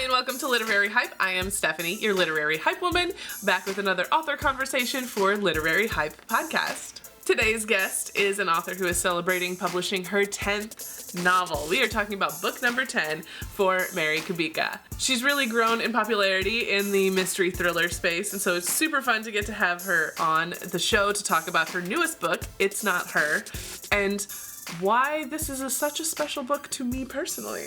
and welcome to Literary Hype. I am Stephanie, your Literary Hype Woman, back with another author conversation for Literary Hype Podcast. Today's guest is an author who is celebrating publishing her 10th novel. We are talking about book number 10 for Mary Kubica. She's really grown in popularity in the mystery thriller space, and so it's super fun to get to have her on the show to talk about her newest book, It's Not Her, and why this is such a special book to me personally.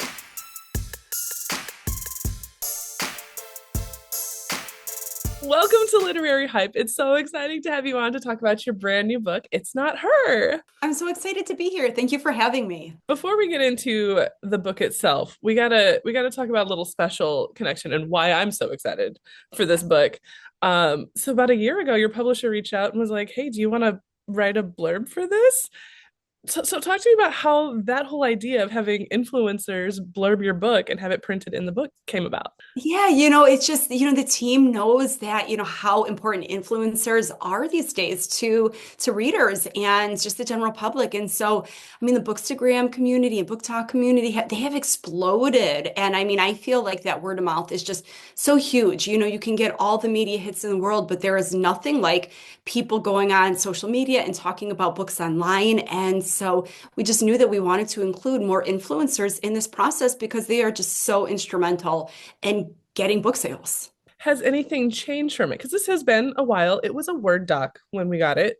Welcome to Literary Hype. It's so exciting to have you on to talk about your brand new book, It's Not Her. I'm so excited to be here. Thank you for having me. Before we get into the book itself, we gotta talk about a little special connection and why I'm so excited for this book. So about a year ago, your publisher reached out and was like, hey, do you want to write a blurb for this? So talk to me about how that whole idea of having influencers blurb your book and have it printed in the book came about. Yeah, it's just, the team knows that, how important influencers are these days to readers and just the general public. And so, the Bookstagram community and booktok community, they have exploded. And I feel like that word of mouth is just so huge. You can get all the media hits in the world, but there is nothing like people going on social media and talking about books online. And so we just knew that we wanted to include more influencers in this process because they are just so instrumental in getting book sales. Has anything changed from it? Because this has been a while. It was a Word doc when we got it.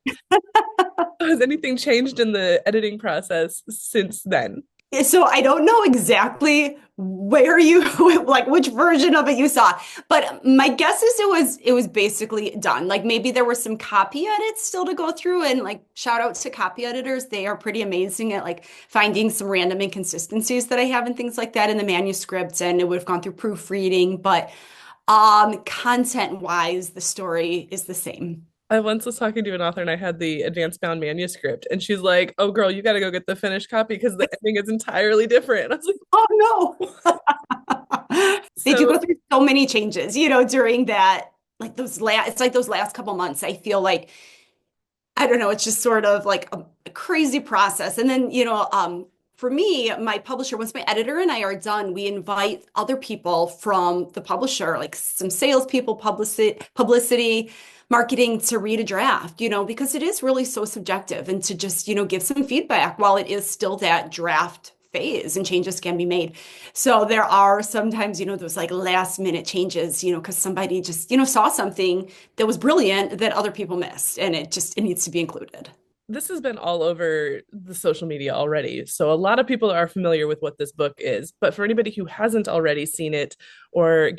Has anything changed in the editing process since then? So I don't know exactly where you, like which version of it you saw, but my guess is it was basically done. Like maybe there were some copy edits still to go through, and like shout out to copy editors. They are pretty amazing at like finding some random inconsistencies that I have and things like that in the manuscript, and it would have gone through proofreading, but content wise, the story is the same. I once was talking to an author and I had the advanced bound manuscript, and she's like, oh girl, you got to go get the finished copy because the ending is entirely different. And I was like, oh no. They do go through so many changes, during that, like those last couple months. I feel like, I don't know, it's just sort of like a crazy process. And then, for me, my publisher, once my editor and I are done, we invite other people from the publisher, like some salespeople, publicity, marketing, to read a draft, because it is really so subjective, and to just, give some feedback while it is still that draft phase and changes can be made. So there are sometimes, those like last minute changes, because somebody just, saw something that was brilliant that other people missed, and it needs to be included. This has been all over the social media already. So a lot of people are familiar with what this book is, but for anybody who hasn't already seen it or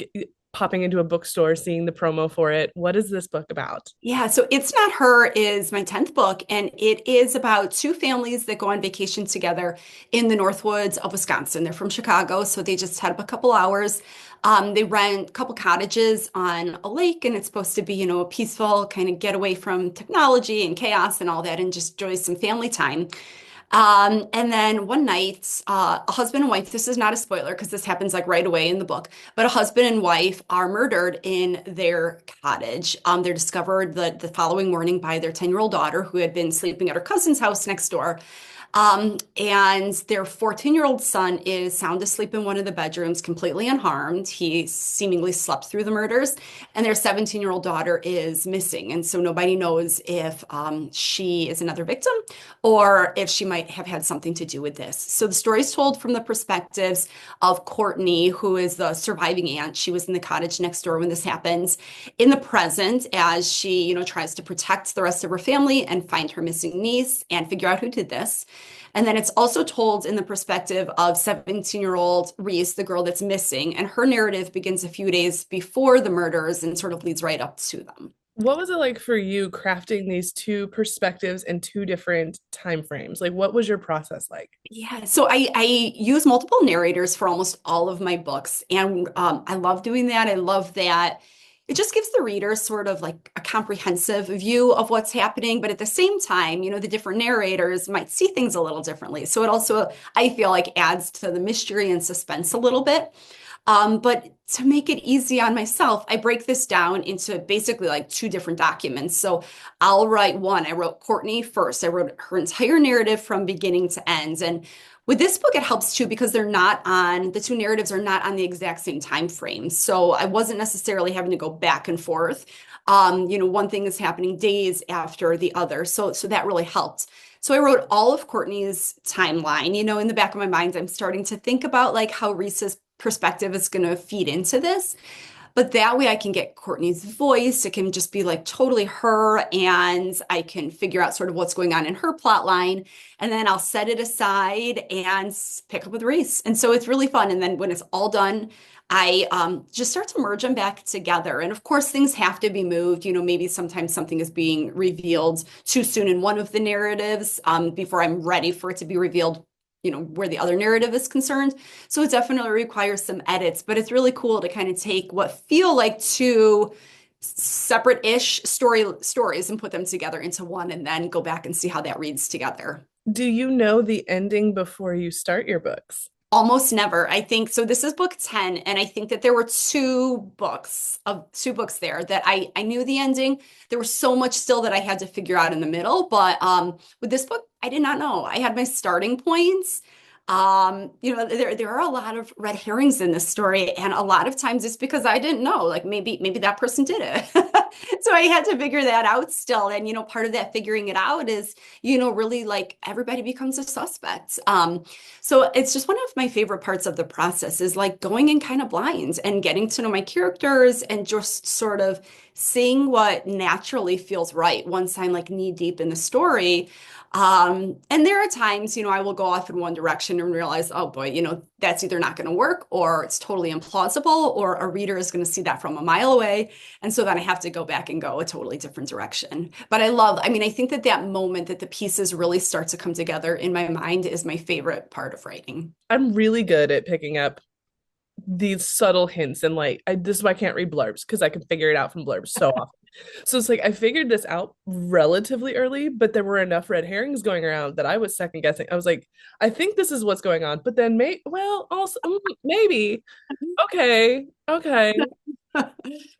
popping into a bookstore, seeing the promo for it, what is this book about? Yeah, so It's Not Her is my 10th book, and it is about two families that go on vacation together in the Northwoods of Wisconsin. They're from Chicago, so they just had up a couple hours. They rent a couple cottages on a lake, and it's supposed to be, a peaceful kind of getaway from technology and chaos and all that, and just enjoy some family time. And then one night, a husband and wife, this is not a spoiler because this happens like right away in the book, but a husband and wife are murdered in their cottage. They're discovered the following morning by their 10-year-old daughter, who had been sleeping at her cousin's house next door. And their 14-year-old son is sound asleep in one of the bedrooms, completely unharmed. He seemingly slept through the murders, and their 17-year-old daughter is missing. And so nobody knows if she is another victim or if she might have had something to do with this. So the story is told from the perspectives of Courtney, who is the surviving aunt. She was in the cottage next door when this happens, in the present, as she, tries to protect the rest of her family and find her missing niece and figure out who did this. And then it's also told in the perspective of 17-year-old Reese, the girl that's missing, and her narrative begins a few days before the murders and sort of leads right up to them. What was it like for you crafting these two perspectives in two different time frames? Like, what was your process like? Yeah, so I use multiple narrators for almost all of my books, and I love doing that. I love that it just gives the reader sort of like a comprehensive view of what's happening. But at the same time, the different narrators might see things a little differently. So it also, I feel like, adds to the mystery and suspense a little bit. But to make it easy on myself, I break this down into basically like two different documents. So I'll write one. I wrote Courtney first. I wrote her entire narrative from beginning to end. And With this book, it helps too because the two narratives are not on the exact same time frame. So I wasn't necessarily having to go back and forth. One thing is happening days after the other. So that really helped. So I wrote all of Courtney's timeline. In the back of my mind, I'm starting to think about like how Reese's perspective is going to feed into this. But that way I can get Courtney's voice. It can just be like totally her, and I can figure out sort of what's going on in her plot line. And then I'll set it aside and pick up with Reese. And so it's really fun. And then when it's all done, I just start to merge them back together. And of course, things have to be moved. Maybe sometimes something is being revealed too soon in one of the narratives before I'm ready for it to be revealed where the other narrative is concerned. So it definitely requires some edits, but it's really cool to kind of take what feel like two separate-ish stories and put them together into one and then go back and see how that reads together. Do you know the ending before you start your books? Almost never. I think so. This is book 10, and I think that there were two books there that I knew the ending. There was so much still that I had to figure out in the middle, but with this book, I did not know. I had my starting points. There are a lot of red herrings in this story, and a lot of times it's because I didn't know. Like maybe that person did it. So I had to figure that out still. And part of that figuring it out is really like everybody becomes a suspect. So it's just one of my favorite parts of the process is like going in kind of blind and getting to know my characters and just sort of seeing what naturally feels right once I'm like knee deep in the story. And there are times, I will go off in one direction and realize, oh boy, that's either not going to work or it's totally implausible or a reader is going to see that from a mile away. And so then I have to go back and go a totally different direction. But I think that moment that the pieces really start to come together in my mind is my favorite part of writing. I'm really good at picking up these subtle hints and like this is why I can't read blurbs because I can figure it out from blurbs so often. So it's like I figured this out relatively early, but there were enough red herrings going around that I was second guessing. I was like, I think this is what's going on, but then maybe. Okay.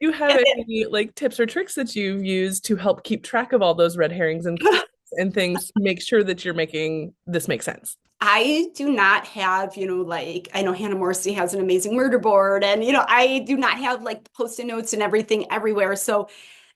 You have any like tips or tricks that you've used to help keep track of all those red herrings and things to make sure that you're making this make sense? I do not have, I know Hannah Morrissey has an amazing murder board, and, I do not have like Post-it notes and everything everywhere. So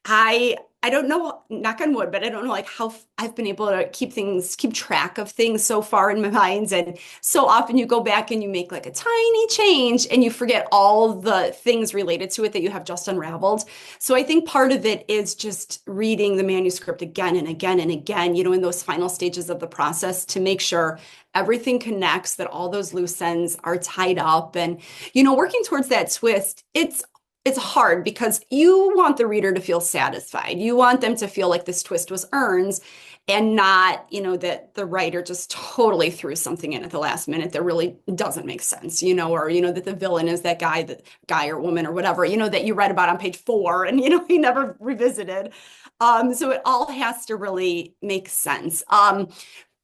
I don't know, knock on wood, but I don't know like how I've been able to keep track of things so far in my mind. And so often you go back and you make like a tiny change and you forget all the things related to it that you have just unraveled. So I think part of it is just reading the manuscript again and again and again, in those final stages of the process to make sure everything connects, that all those loose ends are tied up. And, working towards that twist, it's hard because you want the reader to feel satisfied. You want them to feel like this twist was earned and not, that the writer just totally threw something in at the last minute that really doesn't make sense, or, that the villain is that guy or woman or whatever, that you read about on page 4 and, he never revisited. So it all has to really make sense.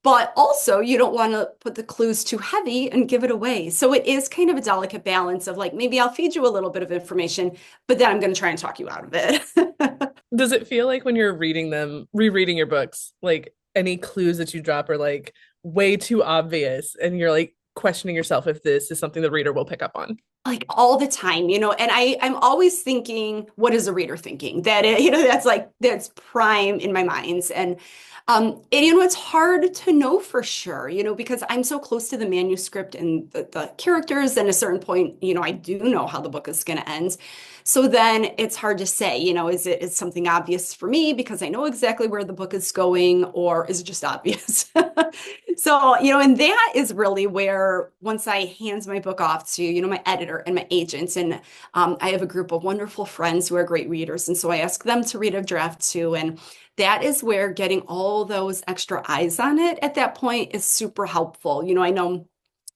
But also, you don't want to put the clues too heavy and give it away. So it is kind of a delicate balance of like, maybe I'll feed you a little bit of information, but then I'm going to try and talk you out of it. Does it feel like when you're rereading your books, like any clues that you drop are like way too obvious and you're like questioning yourself if this is something the reader will pick up on? Like all the time, and I'm always thinking, what is the reader thinking? That's prime in my mind. And it's hard to know for sure, because I'm so close to the manuscript and the characters. And at a certain point, I do know how the book is going to end. So then it's hard to say, is something obvious for me because I know exactly where the book is going, or is it just obvious? So, and that is really where once I hand my book off to, my editor and my agents, and I have a group of wonderful friends who are great readers. And so I ask them to read a draft too. And that is where getting all those extra eyes on it at that point is super helpful. I know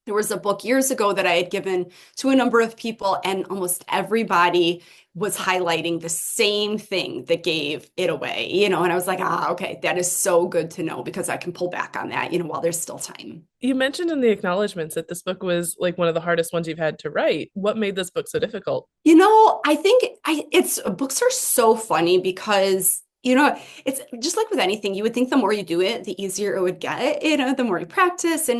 there was a book years ago that I had given to a number of people, and almost everybody was highlighting the same thing that gave it away, and I was like, okay, that is so good to know because I can pull back on that, while there's still time. You mentioned in the acknowledgments that this book was like one of the hardest ones you've had to write. What made this book so difficult? I think books are so funny because it's just like with anything, you would think the more you do it, the easier it would get, the more you practice.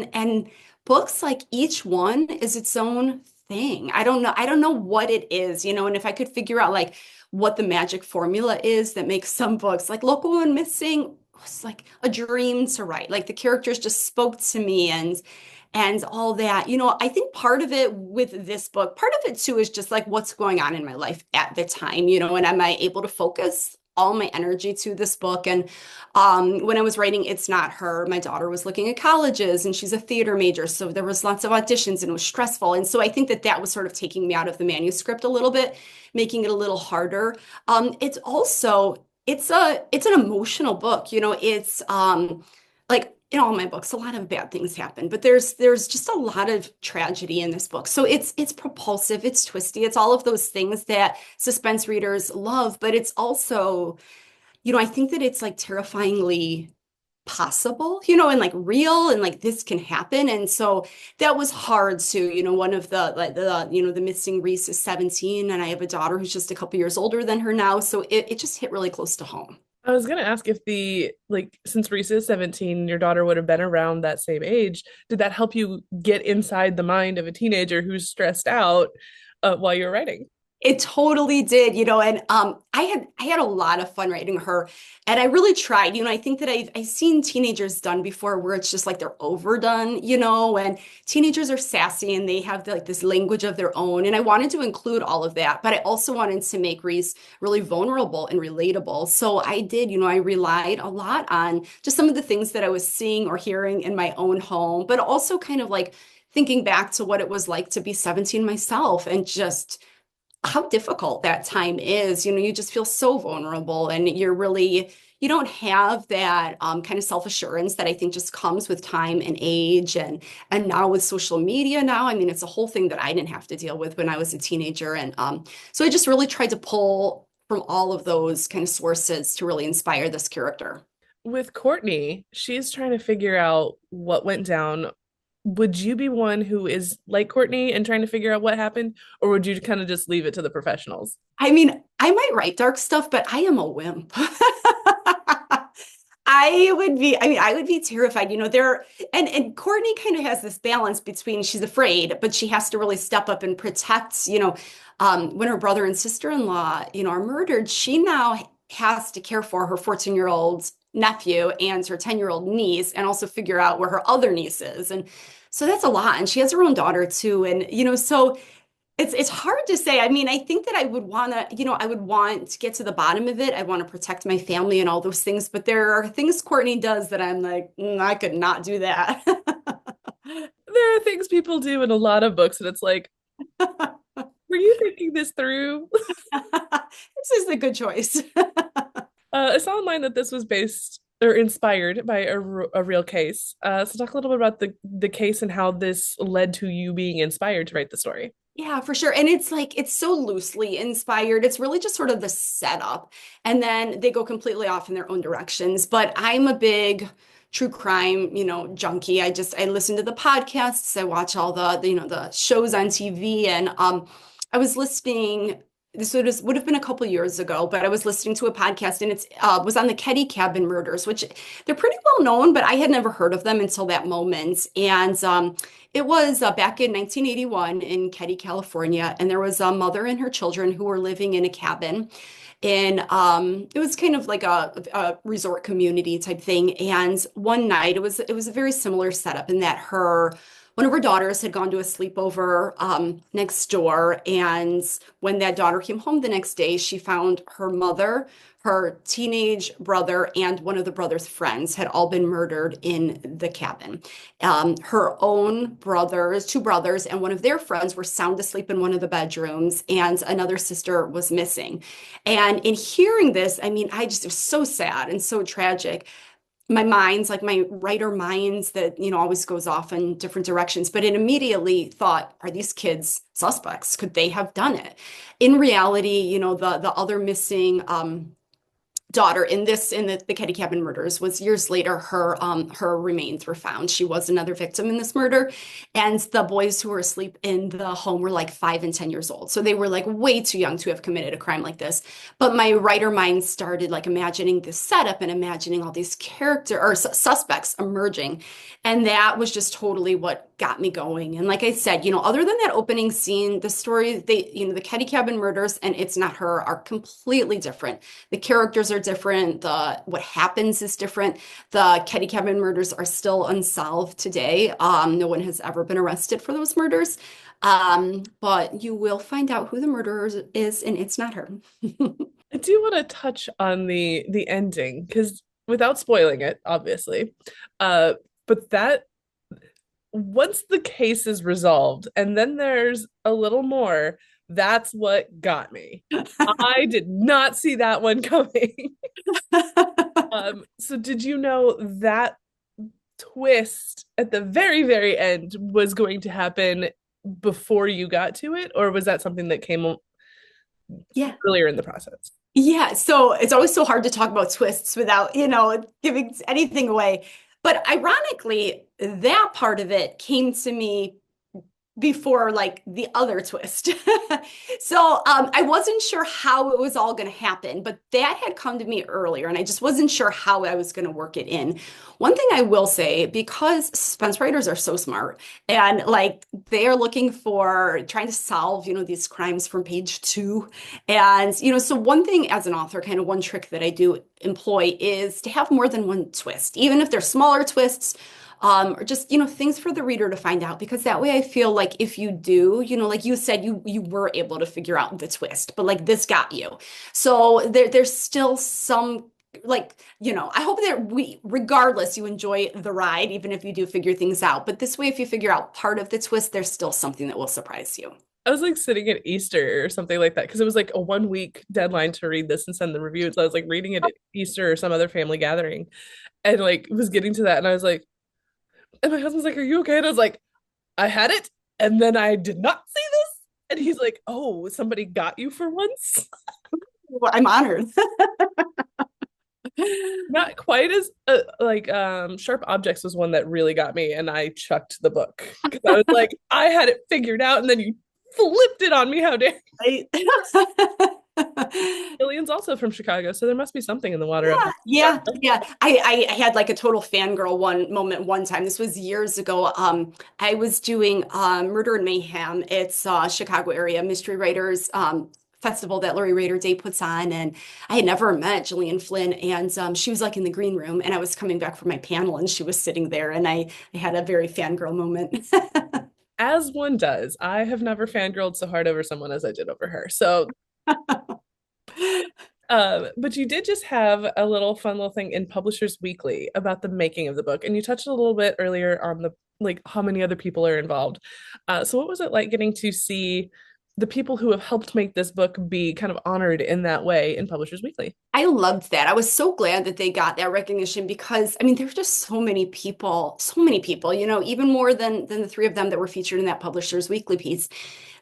books, like each one is its own thing. I don't know what it is, and if I could figure out like what the magic formula is that makes some books like Local and Missing was like a dream to write. Like the characters just spoke to me and all that. I think part of it with this book, part of it too is just like what's going on in my life at the time, and am I able to focus all my energy to this book? And when I was writing It's Not Her, my daughter was looking at colleges and she's a theater major. So there was lots of auditions and it was stressful. And so I think that that was sort of taking me out of the manuscript a little bit, making it a little harder. It's also, it's an emotional book. It's like in all my books, a lot of bad things happen, but there's just a lot of tragedy in this book. So it's propulsive, it's twisty, it's all of those things that suspense readers love, but it's also, I think that it's like terrifyingly possible, and like real and like this can happen. And so that was hard too. One of the like the missing Reese is 17 and I have a daughter who's just a couple years older than her now. So it just hit really close to home. I was gonna ask if since Reese is 17, your daughter would have been around that same age. Did that help you get inside the mind of a teenager who's stressed out while you're writing? It totally did, and I had a lot of fun writing her, and I really tried. I think that I've seen teenagers done before where it's just like they're overdone, and teenagers are sassy and they have like this language of their own, and I wanted to include all of that, but I also wanted to make Reese really vulnerable and relatable. So I did, I relied a lot on just some of the things that I was seeing or hearing in my own home, but also kind of like thinking back to what it was like to be 17 myself and just how difficult that time is. You just feel so vulnerable and you don't have that kind of self-assurance that I think just comes with time and age and now with social media now. I mean, it's a whole thing that I didn't have to deal with when I was a teenager. And so I just really tried to pull from all of those kind of sources to really inspire this character. With Courtney, she's trying to figure out what went down. Would you be one who is like Courtney and trying to figure out what happened, or would you kind of just leave it to the professionals? I mean, I might write dark stuff, but I am a wimp. I would be terrified, and Courtney kind of has this balance between she's afraid, but she has to really step up and protect, when her brother and sister-in-law, are murdered, she now has to care for her 14-year-old nephew and her 10-year-old niece and also figure out where her other niece is. And so that's a lot. And she has her own daughter too. And, so it's hard to say. I mean, I think that I would want to, I would want to get to the bottom of it. I want to protect my family and all those things. But there are things Courtney does that I'm like, I could not do that. There are things people do in a lot of books, and it's like, were you thinking this through? This is the good choice. I saw online that this was based or inspired by a real case. So talk a little bit about the case and how this led to you being inspired to write the story. Yeah, for sure. And it's like, it's so loosely inspired. It's really just sort of the setup. And then they go completely off in their own directions. But I'm a big true crime, junkie. I listen to the podcasts. I watch all the shows on TV. And I was listening, this would have been a couple years ago, but I was listening to a podcast and it was on the Ketty Cabin murders, which they're pretty well known, but I had never heard of them until that moment. And it was back in 1981 in Ketty, California, and there was a mother and her children who were living in a cabin. And it was kind of like a resort community type thing. And one night it was a very similar setup in that one of her daughters had gone to a sleepover next door. And when that daughter came home the next day, she found her mother, her teenage brother, and one of the brother's friends had all been murdered in the cabin. Her own brothers, two brothers, and one of their friends were sound asleep in one of the bedrooms, and another sister was missing. And in hearing this, I mean, it was so sad and so tragic. My mind's like my writer minds that, always goes off in different directions, but it immediately thought, are these kids suspects? Could they have done it? In reality, the other missing daughter in the Ketty Cabin murders was years later, her remains were found. She was another victim in this murder. And the boys who were asleep in the home were like 5 and 10 years old. So they were like way too young to have committed a crime like this. But my writer mind started like imagining this setup and imagining all these suspects emerging. And that was just totally what got me going. And like I said, other than that opening scene, the story, the Ketty Cabin murders and It's Not Her are completely different. The characters are different. What happens is different. The Ketty Cabin murders are still unsolved today. No one has ever been arrested for those murders. But you will find out who the murderer is, and it's not her. I do want to touch on the ending because without spoiling it, obviously. But that once the case is resolved and then there's a little more, that's what got me. I did not see that one coming. So did you know that twist at the very, very end was going to happen before you got to it, or was that something that came Yeah. earlier in the process? Yeah, so it's always so hard to talk about twists without, giving anything away. But ironically, that part of it came to me before like the other twist. So I wasn't sure how it was all going to happen, but that had come to me earlier, and I just wasn't sure how I was going to work it in. One thing I will say, because suspense writers are so smart and like they are looking for trying to solve, these crimes from page two. And, so one thing as an author, kind of one trick that I do employ is to have more than one twist, even if they're smaller twists, or just, things for the reader to find out, because that way I feel like if you do, like you said, you were able to figure out the twist, but like this got you. So there's still some like, I hope that regardless, you enjoy the ride, even if you do figure things out. But this way, if you figure out part of the twist, there's still something that will surprise you. I was like sitting at Easter or something like that because it was like a 1 week deadline to read this and send the reviews. So I was like reading it at Easter or some other family gathering and like was getting to that. And I was like, and my husband's like, "Are you okay?" And I was like, "I had it, and then I did not see this." And he's like, "Oh, somebody got you for once." Well, I'm honored. Not quite as Sharp Objects was one that really got me, and I chucked the book because I was like, I had it figured out, and then you flipped it on me. How dare you? Gillian's also from Chicago, so there must be something in the water up Yeah, yeah. I had like a total fangirl one time. This was years ago. I was doing Murder and Mayhem. It's Chicago area mystery writers festival that Laurie Rader Day puts on, and I had never met Gillian Flynn, and she was like in the green room, and I was coming back from my panel, and she was sitting there, and I had a very fangirl moment. As one does. I have never fangirled so hard over someone as I did over her. So but you did just have a little fun little thing in Publishers Weekly about the making of the book, and you touched a little bit earlier on the like how many other people are involved. So what was it like getting to see the people who have helped make this book be kind of honored in that way in Publishers Weekly? I loved that. I was so glad that they got that recognition because I mean there were just so many people, even more than the three of them that were featured in that Publishers Weekly piece.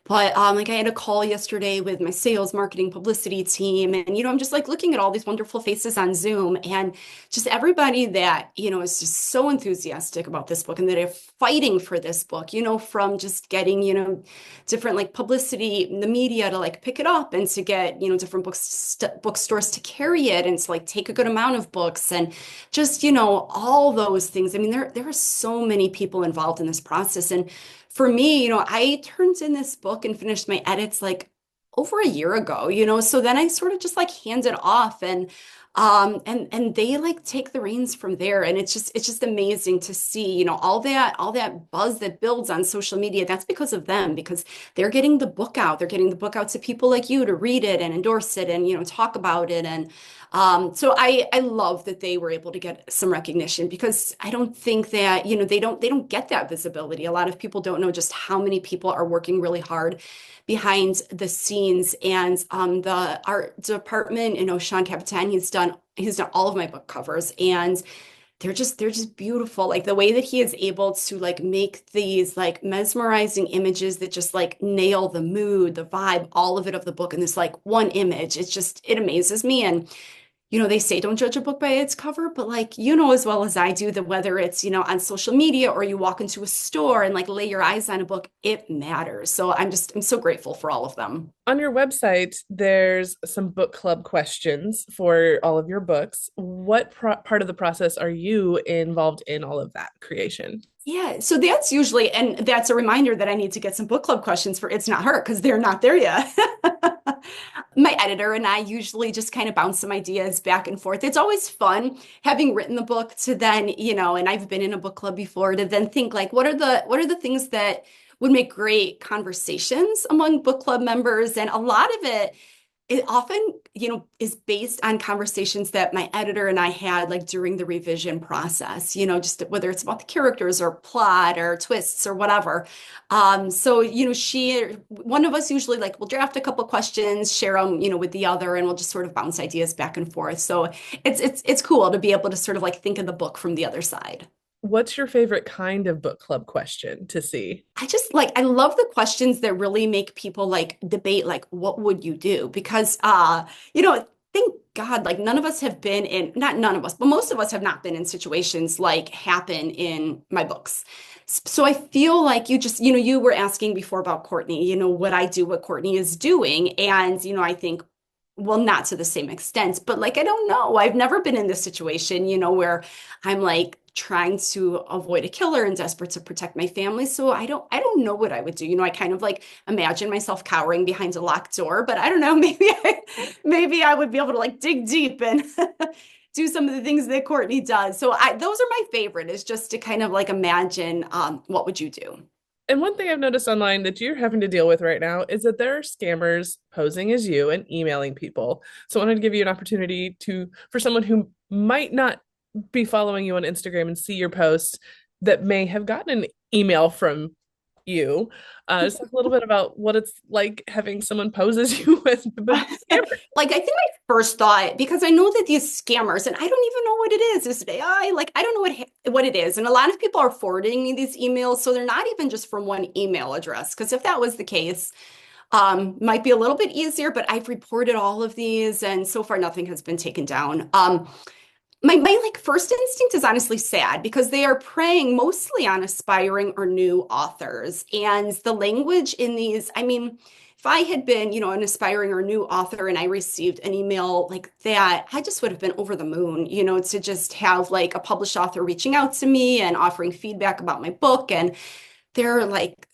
But like I had a call yesterday with my sales, marketing, publicity team, and I'm just like looking at all these wonderful faces on Zoom, and just everybody that is just so enthusiastic about this book and that are fighting for this book. From just getting different like publicity in the media to like pick it up, and to get different bookstores to carry it, and to like take a good amount of books, and just all those things. I mean, there are so many people involved in this process, and for me, I turned in this book and finished my edits like over a year ago, so then I sort of just like hand it off, and they like take the reins from there, and it's just amazing to see, all that buzz that builds on social media. That's because of them, because they're getting the book out. They're getting the book out to people like you to read it and endorse it and talk about it. And so I love that they were able to get some recognition, because I don't think that they don't get that visibility. A lot of people don't know just how many people are working really hard behind the scenes. And the art department, Sean Capitan, he's done all of my book covers, and they're just beautiful. Like the way that he is able to like make these like mesmerizing images that just like nail the mood, the vibe, all of it of the book in this like one image. It amazes me. And they say don't judge a book by its cover, but like, as well as I do that whether it's, on social media or you walk into a store and like lay your eyes on a book, it matters. So I'm so grateful for all of them. On your website, there's some book club questions for all of your books. What part of the process are you involved in all of that creation? Yeah, so that's usually, and that's a reminder that I need to get some book club questions for It's Not Her because they're not there yet. My editor and I usually just kind of bounce some ideas back and forth. It's always fun having written the book to then, and I've been in a book club before to then think like, what are the things that would make great conversations among book club members? And a lot of it often, is based on conversations that my editor and I had like during the revision process, just whether it's about the characters or plot or twists or whatever. So, one of us usually like will draft a couple questions, share them, with the other, and we'll just sort of bounce ideas back and forth. So it's cool to be able to sort of like think of the book from the other side. What's your favorite kind of book club question to see? I love the questions that really make people like debate, like, what would you do? Because, thank God, like none of us have been in, not none of us, but most of us have not been in situations like happen in my books. So I feel like you were asking before about Courtney, what I do, what Courtney is doing. And, I think, well, not to the same extent, but like, I don't know. I've never been in this situation, where I'm like trying to avoid a killer and desperate to protect my family. So I don't know what I would do. I kind of like imagine myself cowering behind a locked door, but I don't know, maybe I would be able to like dig deep and do some of the things that Courtney does. So those are my favorite, is just to kind of like imagine, what would you do? And one thing I've noticed online that you're having to deal with right now is that there are scammers posing as you and emailing people. So I wanted to give you an opportunity for someone who might not be following you on Instagram and see your post that may have gotten an email from you. Just talk a little bit about what it's like having someone pose as you as the scammer. Like, I think my first thought, because I know that these scammers, and I don't even know what it is AI, like, I don't know what it is. And a lot of people are forwarding me these emails. So they're not even just from one email address. Because if that was the case, might be a little bit easier, but I've reported all of these and so far nothing has been taken down. My like first instinct is honestly sad because they are preying mostly on aspiring or new authors. And the language in these, I mean, if I had been, an aspiring or new author and I received an email like that, I just would have been over the moon, to just have like a published author reaching out to me and offering feedback about my book. And they're like,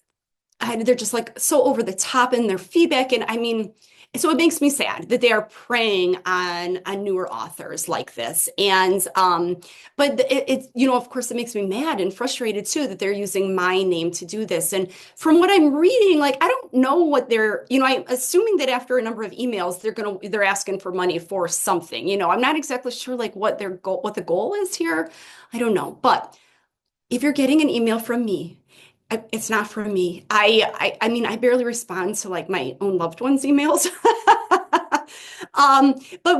they're just like so over the top in their feedback. And I mean, so it makes me sad that they are preying on newer authors like this. And but of course, it makes me mad and frustrated too that they're using my name to do this. And from what I'm reading, like I don't know what they're, I'm assuming that after a number of emails, they're asking for money for something. I'm not exactly sure like what what the goal is here. I don't know. But if you're getting an email from me, it's not from me. I mean, I barely respond to like my own loved ones' emails. But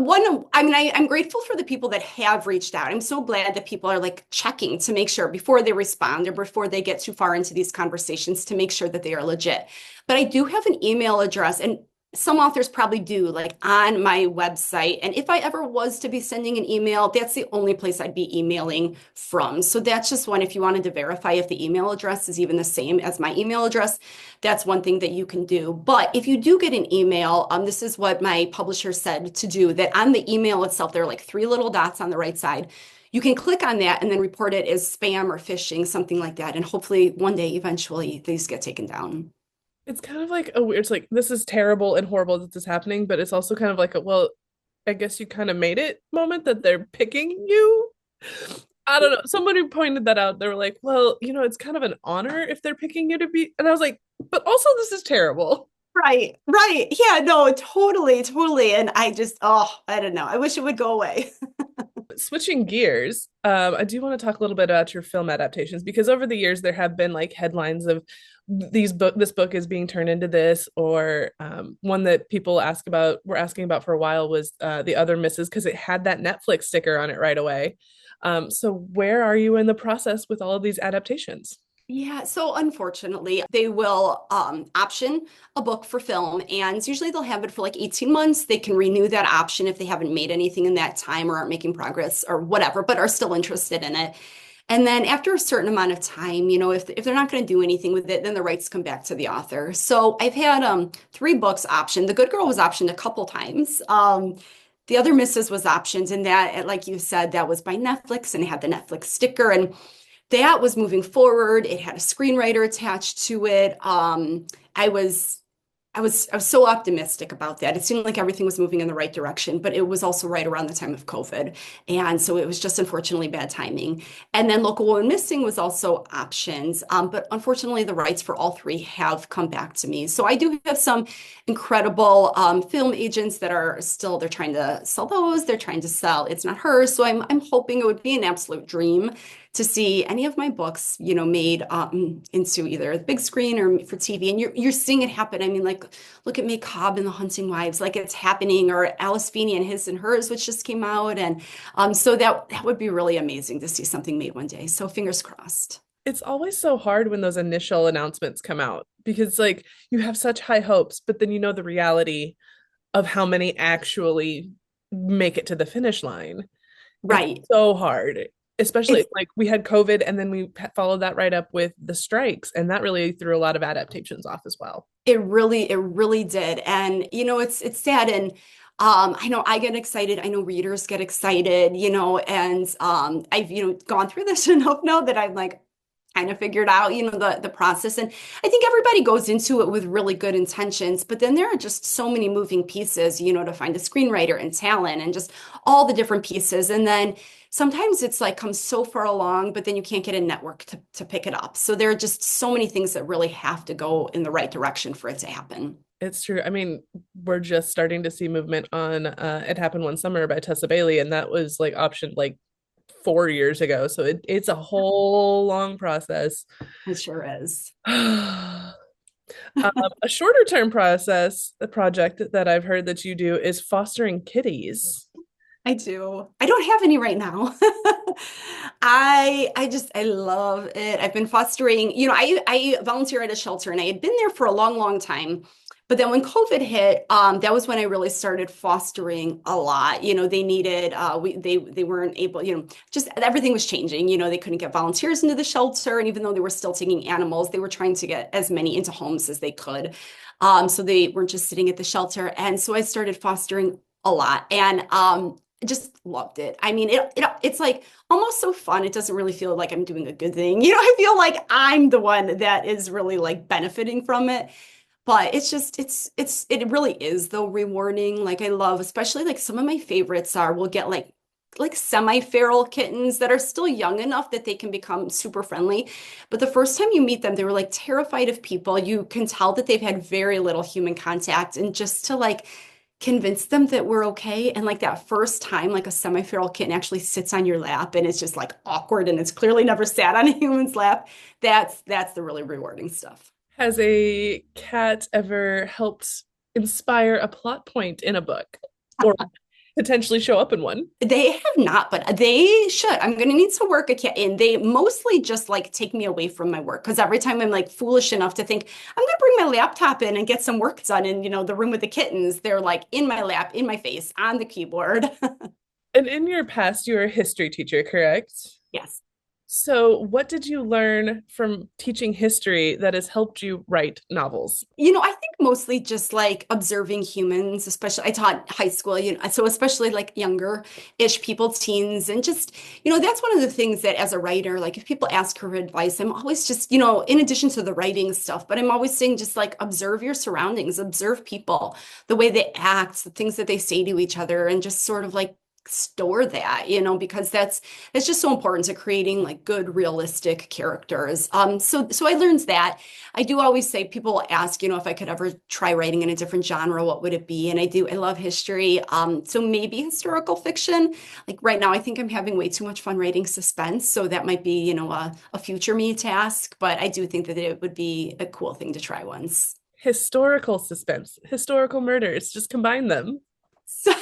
I'm grateful for the people that have reached out. I'm so glad that people are like checking to make sure before they respond or before they get too far into these conversations to make sure that they are legit. But I do have an email address, and some authors probably do, like on my website. And if I ever was to be sending an email, that's the only place I'd be emailing from. So that's just one, if you wanted to verify if the email address is even the same as my email address, that's one thing that you can do. But if you do get an email, this is what my publisher said to do, that on the email itself, there are like 3 little dots on the right side. You can click on that and then report it as spam or phishing, something like that. And hopefully one day, eventually, these get taken down. It's kind of like a weird, it's like, this is terrible and horrible that this is happening, but it's also kind of like well, I guess you kind of made it moment that they're picking you. I don't know. Somebody pointed that out. They were like, well, it's kind of an honor if they're picking you to be. And I was like, but also this is terrible. Right, right. Yeah, no, totally, totally. And I don't know. I wish it would go away. Switching gears, I do want to talk a little bit about your film adaptations because over the years there have been like headlines of this book is being turned into this, or one that people were asking about for a while was The Other Misses because it had that Netflix sticker on it right away. So where are you in the process with all of these adaptations? Yeah, so unfortunately, they will option a book for film, and usually they'll have it for like 18 months. They can renew that option if they haven't made anything in that time or aren't making progress or whatever, but are still interested in it. And then after a certain amount of time, if they're not going to do anything with it, then the rights come back to the author. So I've had 3 books optioned. The Good Girl was optioned a couple times. The Other Misses was optioned, and that, like you said, that was by Netflix and it had the Netflix sticker. And that was moving forward. It had a screenwriter attached to it. I was I was so optimistic about that. It seemed like everything was moving in the right direction, but it was also right around the time of COVID. And so it was just unfortunately bad timing. And then Local Woman Missing was also options. But unfortunately, the rights for all three have come back to me. So I do have some incredible film agents that are still, they're trying to sell those. They're trying to sell It's Not Hers. So I'm hoping it would be an absolute dream to see any of my books, made into either the big screen or for TV. And you're seeing it happen. I mean, like, look at May Cobb and The Hunting Wives, like it's happening, or Alice Feeney and His and Hers, which just came out. And so that would be really amazing to see something made one day. So fingers crossed. It's always so hard when those initial announcements come out because like you have such high hopes, but then you know the reality of how many actually make it to the finish line. Right. It's so hard, especially It's, like we had COVID and then we followed that right up with the strikes, and that really threw a lot of adaptations off as well. it really did. And it's sad. And I know I get excited. I know readers get excited, and I've, gone through this enough now that I'm like, kind of figured out, the process. And I think everybody goes into it with really good intentions, but then there are just so many moving pieces, to find a screenwriter and talent and just all the different pieces. And then sometimes it's like comes so far along, but then you can't get a network to pick it up. So there are just so many things that really have to go in the right direction for it to happen. It's true. I mean, we're just starting to see movement on It Happened One Summer by Tessa Bailey, and that was like optioned like 4 years ago. So it's a whole long process. It sure is. A shorter term process, the project that I've heard that you do is fostering kitties. I do. I don't have any right now. I love it. I've been fostering, I volunteer at a shelter and I had been there for a long, long time. But then when COVID hit, that was when I really started fostering a lot. They needed, they weren't able, just everything was changing. They couldn't get volunteers into the shelter. And even though they were still taking animals, they were trying to get as many into homes as they could. So they weren't just sitting at the shelter. And so I started fostering a lot. And just loved it. I mean, it's like almost so fun. It doesn't really feel like I'm doing a good thing. I feel like I'm the one that is really like benefiting from it. But it really is though rewarding. Like I love, especially like some of my favorites we'll get like semi-feral kittens that are still young enough that they can become super friendly. But the first time you meet them, they were like terrified of people. You can tell that they've had very little human contact, and just to like convince them that we're okay. And like that first time, like a semi-feral kitten actually sits on your lap and it's just like awkward and it's clearly never sat on a human's lap. That's the really rewarding stuff. Has a cat ever helped inspire a plot point in a book or potentially show up in one? They have not, but they should. I'm going to need to work a cat in. They mostly just like take me away from my work because every time I'm like foolish enough to think I'm going to bring my laptop in and get some work done in, the room with the kittens, they're like in my lap, in my face, on the keyboard. And in your past, you were a history teacher, correct? Yes. So, what did you learn from teaching history that has helped you write novels? I think mostly just like observing humans, especially I taught high school, so especially like younger-ish people, teens, and just, that's one of the things that as a writer, like if people ask for advice, I'm always just, in addition to the writing stuff, but I'm always saying just like observe your surroundings, observe people, the way they act, the things that they say to each other, and just sort of like store that, because that's just so important to creating like good realistic characters. So I learned that. I do always say, people ask, if I could ever try writing in a different genre, what would it be? And I love history. So maybe historical fiction. Like right now I think I'm having way too much fun writing suspense, so that might be, a future me task, but I do think that it would be a cool thing to try once. Historical suspense, historical murders, just combine them. So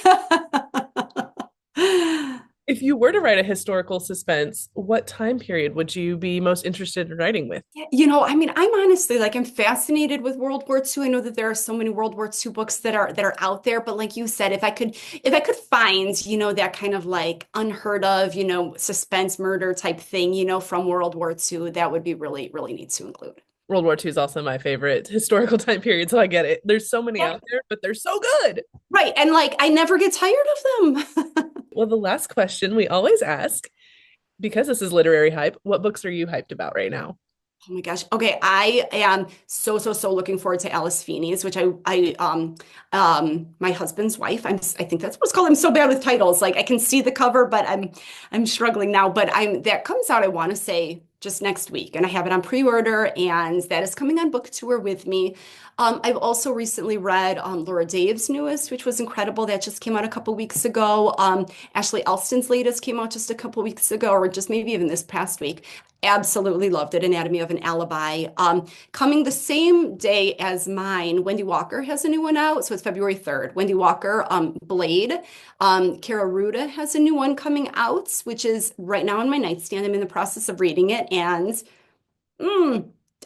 If you were to write a historical suspense, what time period would you be most interested in writing with? I mean, I'm honestly like I'm fascinated with World War II. I know that there are so many World War II books that are out there, but like you said, if I could find, that kind of like unheard of, suspense murder type thing, from World War II, that would be really, really neat to include. World War II is also my favorite historical time period, so I get it. There's so many out there, but they're so good. Right. And like I never get tired of them. Well, the last question we always ask Because this is Literary Hype, what books are you hyped about right now? Oh my gosh. Okay, I am so looking forward to Alice Feeney's, which my husband's wife. I think that's what's called. I'm so bad with titles. Like I can see the cover, but I'm struggling now. But I'm that comes out, I want to say just next week, and I have it on pre-order, and that is coming on book tour with me. I've also recently read Laura Dave's newest, which was incredible. That just came out a couple weeks ago. Ashley Elston's latest came out just a couple weeks ago, or just maybe even this past week. Absolutely loved it. Anatomy of an Alibi. Coming the same day as mine, Wendy Walker has a new one out. So it's February 3rd. Wendy Walker, Blade. Kara Ruda has a new one coming out, which is right now on my nightstand. I'm in the process of reading it.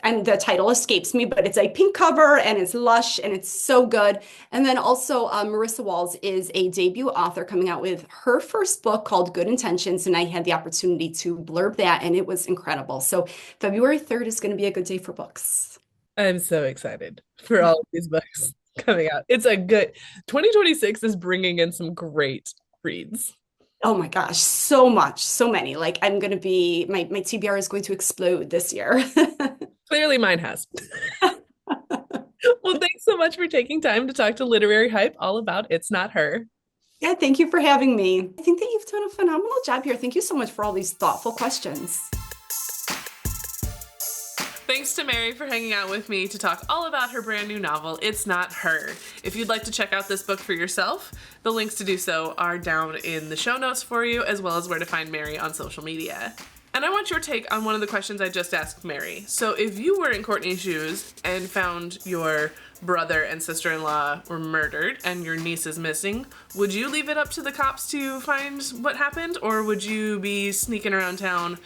And the title escapes me, but it's a pink cover and it's lush and it's so good. And then also Marissa Walls is a debut author coming out with her first book called Good Intentions, and I had the opportunity to blurb that, and it was incredible. So February 3rd is going to be a good day for books. I'm so excited for all of these books coming out. It's a good 2026 is bringing in some great reads. Oh my gosh, so much, so many. Like I'm going to be, my TBR is going to explode this year. Clearly mine has. Well, thanks so much for taking time to talk to Literary Hype all about It's Not Her. Yeah, thank you for having me. I think that you've done a phenomenal job here. Thank you so much for all these thoughtful questions. Thanks to Mary for hanging out with me to talk all about her brand new novel, It's Not Her. If you'd like to check out this book for yourself, the links to do so are down in the show notes for you, as well as where to find Mary on social media. And I want your take on one of the questions I just asked Mary. So if you were in Courtney's shoes and found your brother and sister-in-law were murdered and your niece is missing, would you leave it up to the cops to find what happened, or would you be sneaking around town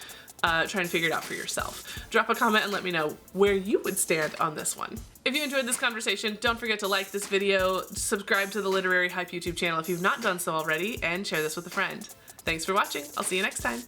trying to figure it out for yourself? Drop a comment and let me know where you would stand on this one. If you enjoyed this conversation, don't forget to like this video, subscribe to the Literary Hype YouTube channel if you've not done so already, and share this with a friend. Thanks for watching. I'll see you next time.